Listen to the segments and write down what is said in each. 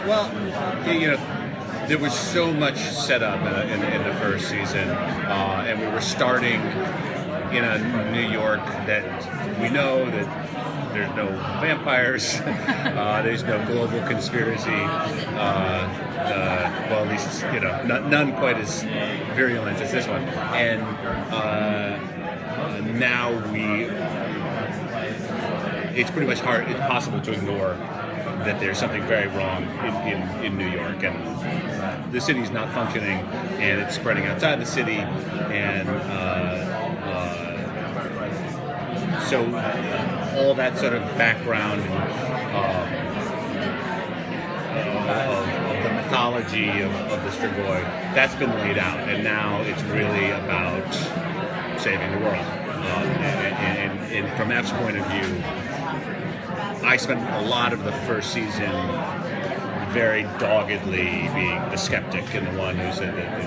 Well, there was so much set up in the first season, and we were starting in a New York that we know that there's no vampires, there's no global conspiracy, well, at least, none quite as virulent as this one. And now it's pretty much impossible to ignore that there's something very wrong in New York, and the city's not functioning, and it's spreading outside the city, and so all that sort of background of the mythology of the Strigoi, that's been laid out, and now it's really about saving the world. And from F's point of view, I spent a lot of the first season very doggedly being the skeptic and the one who said that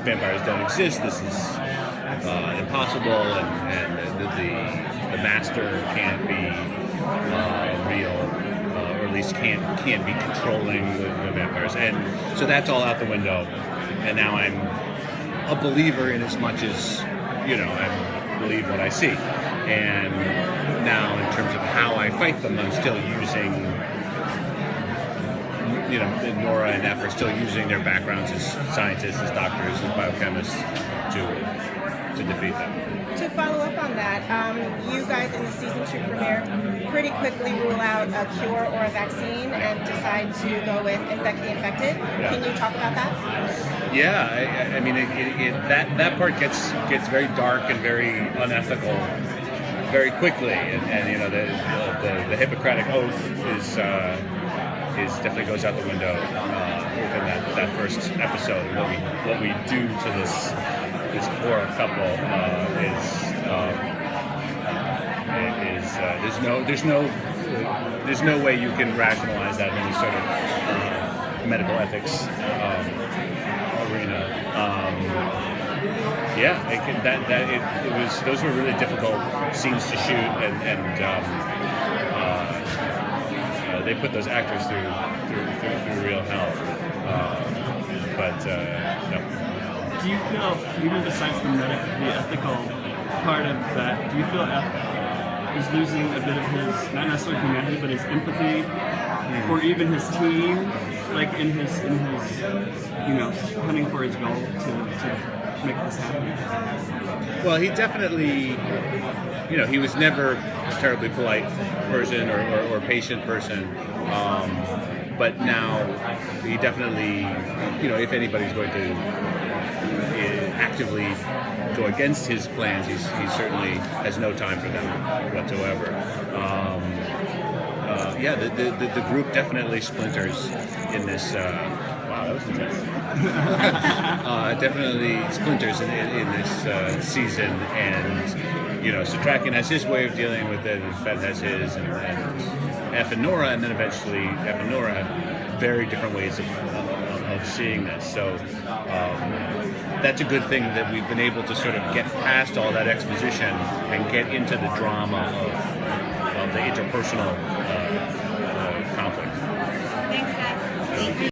vampires don't exist, this is impossible, and the master can't be real, or at least can't be controlling the vampires. And so that's all out the window, and now I'm a believer in as much as, I believe what I see. And now in terms of how I fight them, I'm still using, Nora and F are still using their backgrounds as scientists, as doctors, as biochemists to defeat them. To follow up on that, you guys in the season 2 premiere pretty quickly rule out a cure or a vaccine and decide to go with infect the infected. Yeah. Can you talk about that? Yeah, I mean, that part gets very dark and very unethical very quickly, and the Hippocratic Oath is definitely goes out the window within that first episode. What we do to this poor couple there's no way you can rationalize that in any sort of medical ethics arena. Those were really difficult scenes to shoot, and they put those actors through real hell. No. Do you feel, even besides the ethical part of that, do you feel F is losing a bit of his, not necessarily humanity, but his empathy for even his team, like in his hunting for his goal to make this happen? Well, he definitely, he was never a terribly polite person or patient person, but now he definitely, if anybody's going to actively go against his plans, he certainly has no time for them whatsoever. The group definitely splinters in this. Wow, that was intense. Definitely splinters in this season, and Satrakian has his way of dealing with it, and Fed has his, and F and Nora, and then eventually F and Nora have very different ways of seeing this. So that's a good thing that we've been able to sort of get past all that exposition and get into the drama of the interpersonal